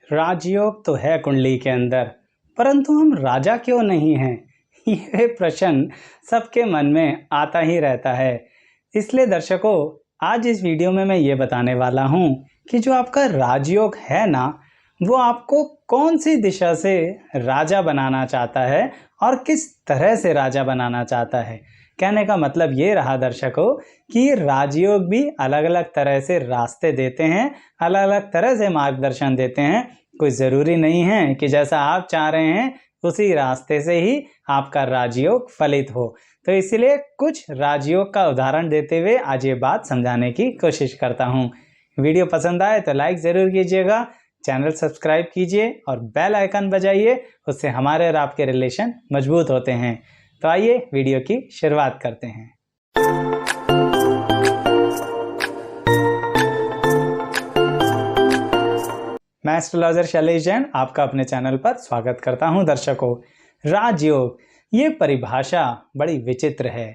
राजयोग तो है कुंडली के अंदर, परंतु हम राजा क्यों नहीं हैं? ये प्रश्न सबके मन में आता ही रहता है। इसलिए दर्शकों, आज इस वीडियो में मैं ये बताने वाला हूँ कि जो आपका राजयोग है ना, वो आपको कौन सी दिशा से राजा बनाना चाहता है और किस तरह से राजा बनाना चाहता है। कहने का मतलब ये रहा दर्शकों कि राजयोग भी अलग अलग तरह से रास्ते देते हैं, अलग अलग तरह से मार्गदर्शन देते हैं। कोई ज़रूरी नहीं है कि जैसा आप चाह रहे हैं उसी रास्ते से ही आपका राजयोग फलित हो। तो इसलिए कुछ राजयोग का उदाहरण देते हुए आज ये बात समझाने की कोशिश करता हूँ। वीडियो पसंद आए तो लाइक ज़रूर कीजिएगा, चैनल सब्सक्राइब कीजिए और बेल आइकन बजाइए। उससे हमारे और आपके रिलेशन मजबूत होते हैं। तो आइए वीडियो की शुरुआत करते हैं। मैं एस्ट्रोलॉजर शैलेश जैन आपका अपने चैनल पर स्वागत करता हूं। दर्शकों, राजयोग ये परिभाषा बड़ी विचित्र है।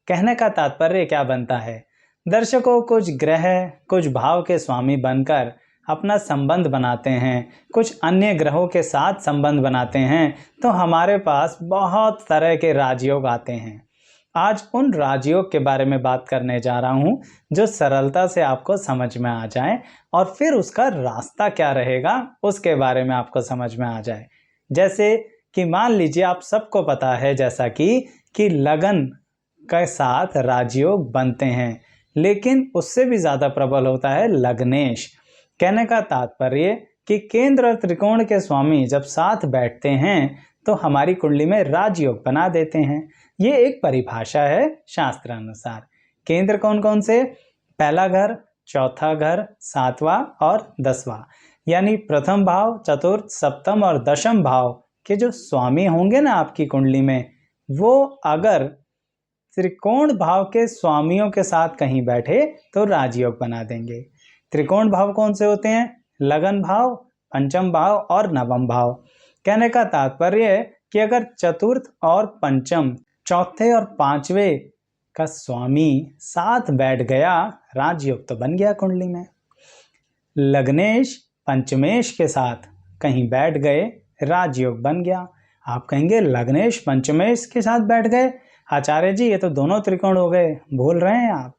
कहने का तात्पर्य क्या बनता है? दर्शकों, कुछ ग्रह कुछ भाव के स्वामी बनकर अपना संबंध बनाते हैं, कुछ अन्य ग्रहों के साथ संबंध बनाते हैं, तो हमारे पास बहुत तरह के राजयोग आते हैं। आज उन राजयोग के बारे में बात करने जा रहा हूं जो सरलता से आपको समझ में आ जाए और फिर उसका रास्ता क्या रहेगा उसके बारे में आपको समझ में आ जाए। जैसे कि मान लीजिए आप सबको पता है जैसा कि लगन के साथ राजयोग बनते हैं, लेकिन उससे भी ज़्यादा प्रबल होता है लग्नेश। कहने का तात्पर्य कि केंद्र और त्रिकोण के स्वामी जब साथ बैठते हैं तो हमारी कुंडली में राजयोग बना देते हैं। ये एक परिभाषा है शास्त्र अनुसार। केंद्र कौन कौन से? पहला घर, चौथा घर, सातवां और 10वां, यानी प्रथम भाव, चतुर्थ, सप्तम और दशम भाव के जो स्वामी होंगे ना आपकी कुंडली में, वो अगर त्रिकोण भाव के स्वामियों के साथ कहीं बैठे तो राजयोग बना देंगे। त्रिकोण भाव कौन से होते हैं? लगन भाव, पंचम भाव और नवम भाव। कहने का तात्पर्य कि अगर चतुर्थ और पंचम, चौथे और पांचवें का स्वामी साथ बैठ गया, राजयोग तो बन गया कुंडली में। लग्नेश पंचमेश के साथ कहीं बैठ गए, राजयोग बन गया। आप कहेंगे लग्नेश पंचमेश के साथ बैठ गए, आचार्य जी ये तो दोनों त्रिकोण हो गए। भूल रहे हैं आप,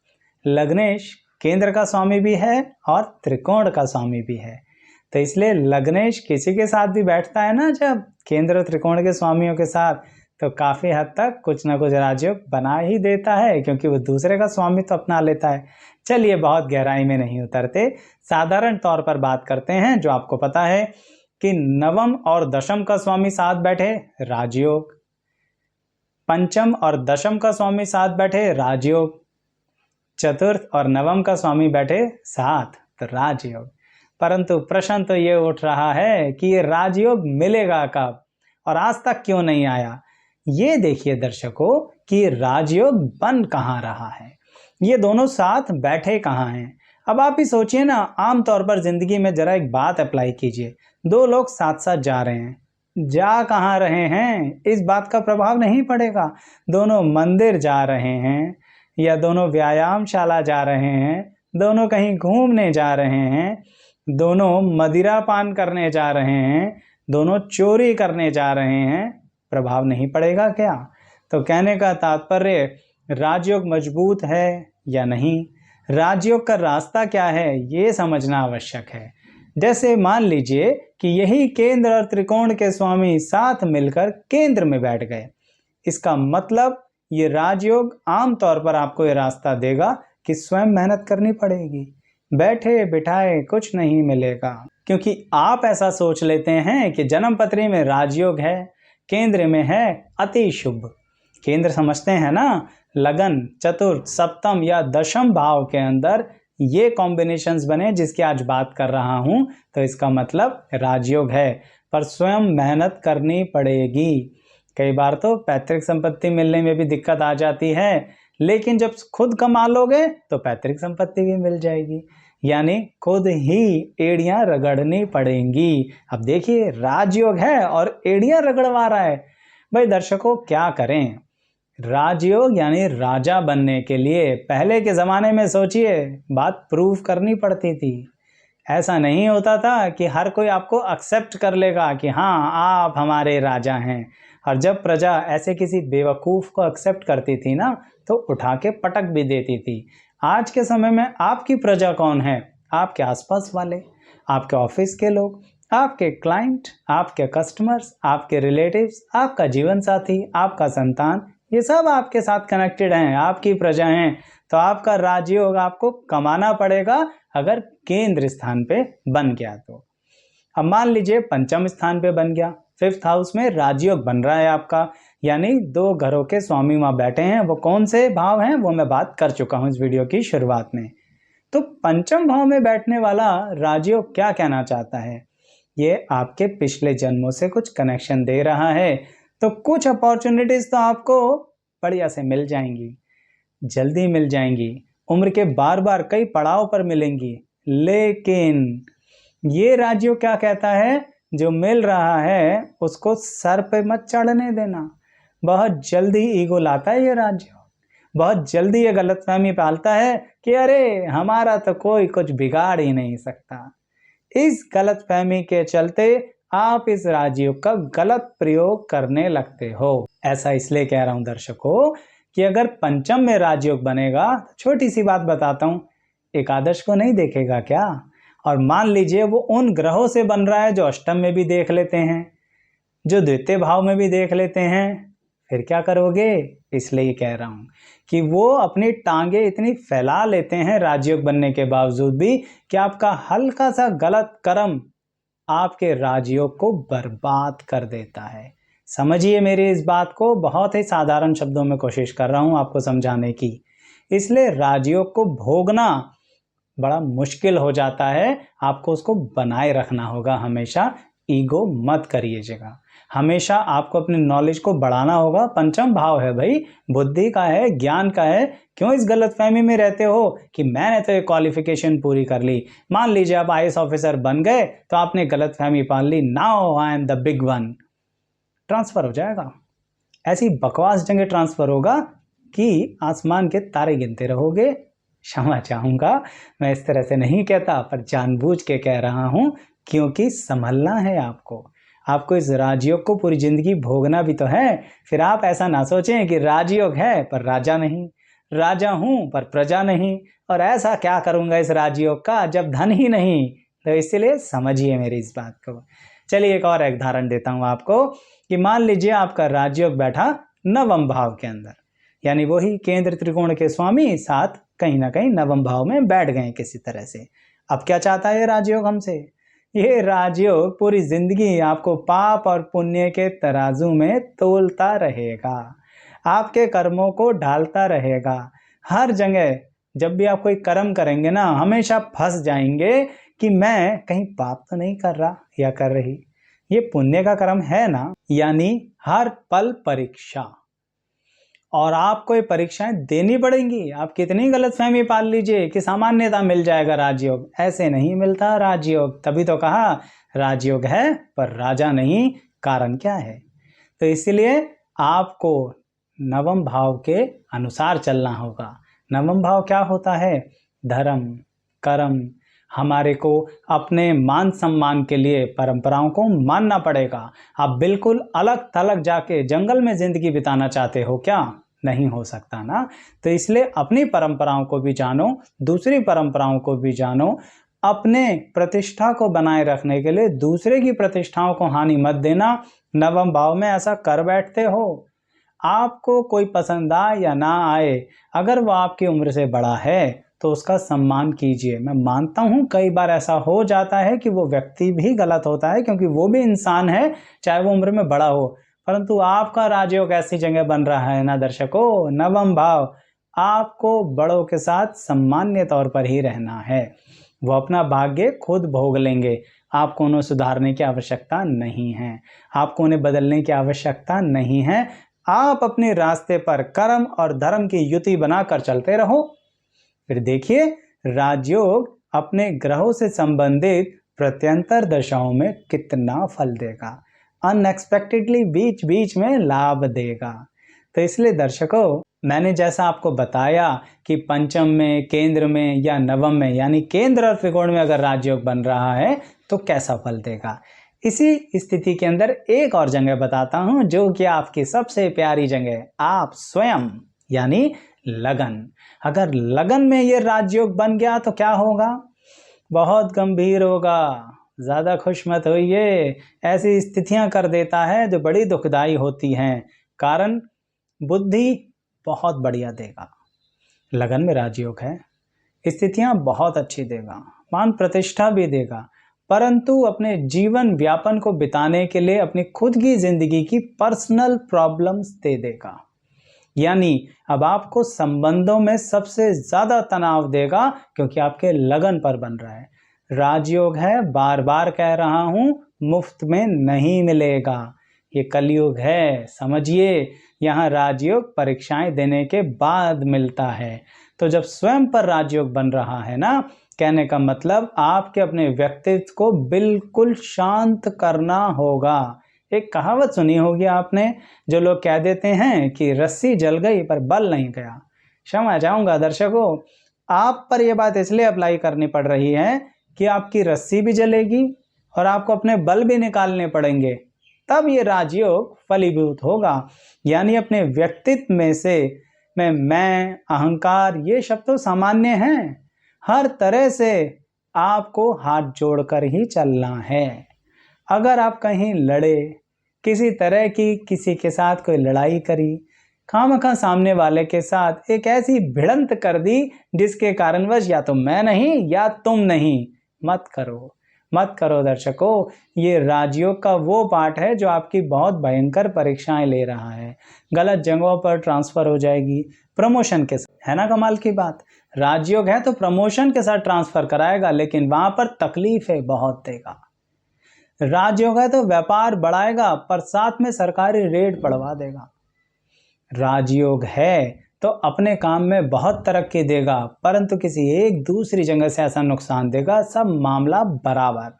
लग्नेश केंद्र का स्वामी भी है और त्रिकोण का स्वामी भी है। तो इसलिए लग्नेश किसी के साथ भी बैठता है ना, जब केंद्र त्रिकोण के स्वामियों के साथ, तो काफ़ी हद तक कुछ ना कुछ राजयोग बना ही देता है, क्योंकि वो दूसरे का स्वामी तो अपना लेता है। चलिए बहुत गहराई में नहीं उतरते, साधारण तौर पर बात करते हैं। जो आपको पता है कि नवम और दशम का स्वामी साथ बैठे, राजयोग। पंचम और दशम का स्वामी साथ बैठे, राजयोग। चतुर्थ और नवम का स्वामी बैठे साथ, तो राजयोग। परंतु प्रश्न तो ये उठ रहा है कि ये राजयोग मिलेगा कब और आज तक क्यों नहीं आया। ये देखिए दर्शकों कि राजयोग बन कहाँ रहा है, ये दोनों साथ बैठे कहाँ हैं। अब आप ही सोचिए ना, आमतौर पर जिंदगी में जरा एक बात अप्लाई कीजिए। दो लोग साथ साथ जा रहे हैं, जा कहाँ रहे हैं इस बात का प्रभाव नहीं पड़ेगा। दोनों मंदिर जा रहे हैं या दोनों व्यायामशाला जा रहे हैं, दोनों कहीं घूमने जा रहे हैं, दोनों मदिरा पान करने जा रहे हैं, दोनों चोरी करने जा रहे हैं, प्रभाव नहीं पड़ेगा क्या? तो कहने का तात्पर्य, राजयोग मजबूत है या नहीं, राजयोग का रास्ता क्या है, ये समझना आवश्यक है। जैसे मान लीजिए कि यही केंद्र और त्रिकोण के स्वामी साथ मिलकर केंद्र में बैठ गए, इसका मतलब ये राजयोग आमतौर पर आपको ये रास्ता देगा कि स्वयं मेहनत करनी पड़ेगी, बैठे बिठाए कुछ नहीं मिलेगा। क्योंकि आप ऐसा सोच लेते हैं कि जन्म पत्री में राजयोग है, केंद्र में है अति शुभ। केंद्र समझते हैं ना, लगन, चतुर्थ, सप्तम या दशम भाव के अंदर ये कॉम्बिनेशंस बने जिसकी आज बात कर रहा हूं, तो इसका मतलब राजयोग है। पर स्वयं मेहनत करनी पड़ेगी। कई बार तो पैतृक संपत्ति मिलने में भी दिक्कत आ जाती है, लेकिन जब खुद कमा लोगे तो पैतृक संपत्ति भी मिल जाएगी, यानी खुद ही एड़ियां रगड़नी पड़ेंगी। अब देखिए राजयोग है और एड़ियां रगड़वा रहा है। भाई दर्शकों, क्या करें? राजयोग यानी राजा बनने के लिए पहले के ज़माने में सोचिए, बात प्रूव करनी पड़ती थी। ऐसा नहीं होता था कि हर कोई आपको एक्सेप्ट कर लेगा कि हाँ आप हमारे राजा हैं। और जब प्रजा ऐसे किसी बेवकूफ़ को एक्सेप्ट करती थी ना, तो उठा के पटक भी देती थी। आज के समय में आपकी प्रजा कौन है? आपके आसपास वाले, आपके ऑफिस के लोग, आपके क्लाइंट, आपके कस्टमर्स, आपके रिलेटिव्स, आपका जीवन साथी, आपका संतान, ये सब आपके साथ कनेक्टेड हैं, आपकी प्रजा हैं। तो आपका राजयोग आपको कमाना पड़ेगा अगर केंद्र स्थान पे बन गया तो। अब मान लीजिए पंचम स्थान पे बन गया, 5th हाउस में राजयोग बन रहा है आपका, यानी 2 घरों के स्वामी वहां बैठे हैं। वो कौन से भाव हैं वो मैं बात कर चुका हूं इस वीडियो की शुरुआत में। तो पंचम भाव में बैठने वाला राजयोग क्या कहना चाहता है? ये आपके पिछले जन्मों से कुछ कनेक्शन दे रहा है। तो कुछ अपॉर्चुनिटीज तो आपको बढ़िया से मिल जाएंगी, जल्दी मिल जाएंगी, उम्र के बार बार कई पड़ाव पर मिलेंगी। लेकिन ये राजयोग क्या कहता है? जो मिल रहा है उसको सर पे मत चढ़ने देना। बहुत जल्दी ईगो लाता है ये राजयोग, बहुत जल्दी ये गलतफहमी पालता है कि अरे हमारा तो कोई कुछ बिगाड़ ही नहीं सकता। इस गलतफहमी के चलते आप इस राजयोग का गलत प्रयोग करने लगते हो। ऐसा इसलिए कह रहा हूं दर्शकों कि अगर पंचम में राजयोग बनेगा, छोटी सी बात बताता हूं, एकादश को नहीं देखेगा क्या? और मान लीजिए वो उन ग्रहों से बन रहा है जो अष्टम में भी देख लेते हैं, जो द्वितीय भाव में भी देख लेते हैं, फिर क्या करोगे? इसलिए कह रहा हूं कि वो अपनी टांगे इतनी फैला लेते हैं राजयोग बनने के बावजूद भी कि आपका हल्का सा गलत कर्म आपके राजयोग को बर्बाद कर देता है। समझिए मेरी इस बात को, बहुत ही साधारण शब्दों में कोशिश कर रहा हूं आपको समझाने की। इसलिए राजयोग को भोगना बड़ा मुश्किल हो जाता है, आपको उसको बनाए रखना होगा। हमेशा ईगो मत करिएगा, हमेशा आपको अपनी नॉलेज को बढ़ाना होगा। पंचम भाव है भाई, बुद्धि का है, ज्ञान का है। क्यों इस गलतफहमी में रहते हो कि मैंने तो ये क्वालिफिकेशन पूरी कर ली? मान लीजिए आप आईएएस ऑफिसर बन गए तो आपने गलतफहमी पाल ली, now I am the big one. Transfer हो जाएगा, ऐसी बकवास जगह ट्रांसफर होगा कि आसमान के तारे गिनते रहोगे। क्षमा चाहूंगा, मैं इस तरह से नहीं कहता, पर जानबूझ के कह रहा हूं क्योंकि संभलना है आपको इस राजयोग को पूरी जिंदगी भोगना भी तो है। फिर आप ऐसा ना सोचें कि राजयोग है पर राजा नहीं, राजा हूं पर प्रजा नहीं, और ऐसा क्या करूंगा इस राजयोग का जब धन ही नहीं। तो इसलिए समझिए मेरी इस बात को। चलिए एक और उदाहरण देता हूं आपको कि मान लीजिए आपका राजयोग बैठा नवम भाव के अंदर, यानी वही केंद्र त्रिकोण के स्वामी साथ कहीं ना कहीं नवम भाव में बैठ गए किसी तरह से। अब क्या चाहता है ये राजयोग हमसे? ये राजयोग पूरी जिंदगी आपको पाप और पुण्य के तराजू में तोलता रहेगा, आपके कर्मों को ढालता रहेगा। हर जगह जब भी आप कोई कर्म करेंगे ना, हमेशा फंस जाएंगे कि मैं कहीं पाप तो नहीं कर रहा या कर रही, ये पुण्य का कर्म है ना। यानी हर पल परीक्षा, और आपको ये परीक्षाएं देनी पड़ेंगी। आप कितनी गलतफहमी पाल लीजिए कि सामान्यता मिल जाएगा राजयोग, ऐसे नहीं मिलता राजयोग। तभी तो कहा राजयोग है पर राजा नहीं। कारण क्या है? तो इसलिए आपको नवम भाव के अनुसार चलना होगा। नवम भाव क्या होता है? धर्म, कर्म। हमारे को अपने मान सम्मान के लिए परंपराओं को मानना पड़ेगा। आप बिल्कुल अलग थलग जाके जंगल में जिंदगी बिताना चाहते हो क्या? नहीं हो सकता ना। तो इसलिए अपनी परंपराओं को भी जानो, दूसरी परंपराओं को भी जानो। अपने प्रतिष्ठा को बनाए रखने के लिए दूसरे की प्रतिष्ठाओं को हानि मत देना। नवम भाव में ऐसा कर बैठते हो, आपको कोई पसंद आए या ना आए, अगर वो आपकी उम्र से बड़ा है तो उसका सम्मान कीजिए। मैं मानता हूं कई बार ऐसा हो जाता है कि वो व्यक्ति भी गलत होता है, क्योंकि वो भी इंसान है, चाहे वो उम्र में बड़ा हो। परंतु आपका राजयोग ऐसी जगह बन रहा है ना दर्शकों, नवम भाव, आपको बड़ों के साथ सम्मान्य तौर पर ही रहना है। वो अपना भाग्य खुद भोग लेंगे, आपको उन्हें सुधारने की आवश्यकता नहीं है, आपको उन्हें बदलने की आवश्यकता नहीं है। आप अपने रास्ते पर कर्म और धर्म की युति बनाकर चलते रहो। फिर देखिए राजयोग अपने ग्रहों से संबंधित प्रत्यंतर दशाओं में कितना फल देगा, अनएक्सपेक्टेडली बीच बीच में लाभ देगा। तो इसलिए दर्शकों, मैंने जैसा आपको बताया कि पंचम में, केंद्र में या नवम में, यानी केंद्र और त्रिकोण में अगर राजयोग बन रहा है तो कैसा फल देगा। इसी स्थिति के अंदर एक और जगह बताता हूं जो कि आपकी सबसे प्यारी जगह, आप स्वयं, यानी लगन। अगर लगन में ये राजयोग बन गया तो क्या होगा? बहुत गंभीर होगा। ज़्यादा खुश मत होइए, ऐसी स्थितियां कर देता है जो बड़ी दुखदाई होती हैं। कारण बुद्धि बहुत बढ़िया देगा। लगन में राजयोग है, स्थितियां बहुत अच्छी देगा, मान प्रतिष्ठा भी देगा, परंतु अपने जीवन व्यापन को बिताने के लिए अपनी खुद की जिंदगी की पर्सनल प्रॉब्लम्स दे देगा। यानी अब आपको संबंधों में सबसे ज्यादा तनाव देगा क्योंकि आपके लगन पर बन रहा है। राजयोग है, बार बार कह रहा हूं, मुफ्त में नहीं मिलेगा। ये कलयुग है, समझिए। यहाँ राजयोग परीक्षाएं देने के बाद मिलता है। तो जब स्वयं पर राजयोग बन रहा है ना, कहने का मतलब आपके अपने व्यक्तित्व को बिल्कुल शांत करना होगा। एक कहावत सुनी होगी आपने, जो लोग कह देते हैं कि रस्सी जल गई पर बल नहीं गया। क्षमा चाहूंगा दर्शकों, आप पर यह बात इसलिए अप्लाई करनी पड़ रही है कि आपकी रस्सी भी जलेगी और आपको अपने बल भी निकालने पड़ेंगे, तब ये राजयोग फलीभूत होगा। यानी अपने व्यक्तित्व में से मैं, अहंकार, ये शब्द तो सामान्य हैं। हर तरह से आपको हाथ जोड़कर ही चलना है। अगर आप कहीं लड़े, किसी तरह की किसी के साथ कोई लड़ाई करी, खामखा सामने वाले के साथ एक ऐसी भिड़ंत कर दी जिसके कारणवश या तो मैं नहीं या तुम नहीं, मत करो दर्शकों। ये राजयोग का वो पार्ट है जो आपकी बहुत भयंकर परीक्षाएं ले रहा है। गलत जगहों पर ट्रांसफर हो जाएगी, प्रमोशन के साथ, है ना कमाल की बात। राजयोग है तो प्रमोशन के साथ ट्रांसफर कराएगा, लेकिन वहां पर तकलीफें बहुत देगा। राजयोग है तो व्यापार बढ़ाएगा पर साथ में सरकारी रेड पड़वा देगा। राजयोग है तो अपने काम में बहुत तरक्की देगा, परंतु किसी एक दूसरी जगह से ऐसा नुकसान देगा, सब मामला बराबर।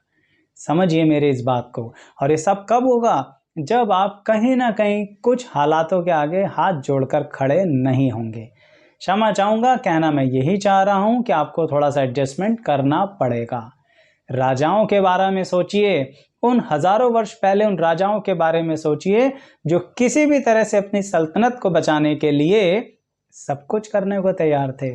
समझिए मेरे इस बात को। और ये सब कब होगा? जब आप कहीं ना कहीं कुछ हालातों के आगे हाथ जोड़कर खड़े नहीं होंगे। क्षमा चाहूंगा, कहना मैं यही चाह रहा हूं कि आपको थोड़ा सा एडजस्टमेंट करना पड़ेगा। राजाओं के बारे में सोचिए, उन हजारों वर्ष पहले उन राजाओं के बारे में सोचिए जो किसी भी तरह से अपनी सल्तनत को बचाने के लिए सब कुछ करने को तैयार थे।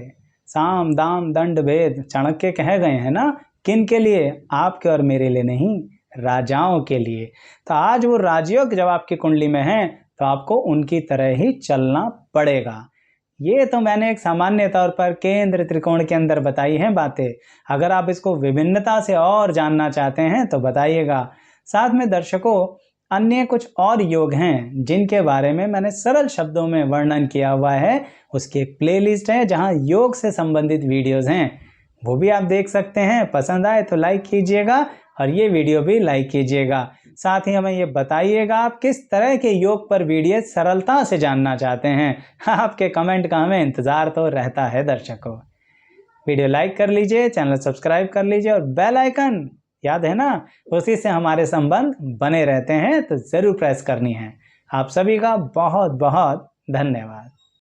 साम दाम दंड भेद चाणक्य कह गए हैं ना, किन के लिए? आपके और मेरे लिए नहीं, राजाओं के लिए। तो आज वो राजयोग जब आपकी कुंडली में है तो आपको उनकी तरह ही चलना पड़ेगा। ये तो मैंने एक सामान्य तौर पर केंद्र त्रिकोण के अंदर बताई हैं बातें। अगर आप इसको विभिन्नता से और जानना चाहते हैं तो बताइएगा। साथ में दर्शकों, अन्य कुछ और योग हैं जिनके बारे में मैंने सरल शब्दों में वर्णन किया हुआ है। उसकी एक प्लेलिस्ट है जहां योग से संबंधित वीडियोस हैं, वो भी आप देख सकते हैं। पसंद आए तो लाइक कीजिएगा और ये वीडियो भी लाइक कीजिएगा। साथ ही हमें ये बताइएगा आप किस तरह के योग पर वीडियो सरलता से जानना चाहते हैं। आपके कमेंट का हमें इंतज़ार तो रहता है दर्शकों। वीडियो लाइक कर लीजिए, चैनल सब्सक्राइब कर लीजिए और बेल आइकन याद है ना, उसी से हमारे संबंध बने रहते हैं, तो ज़रूर प्रेस करनी है। आप सभी का बहुत बहुत धन्यवाद।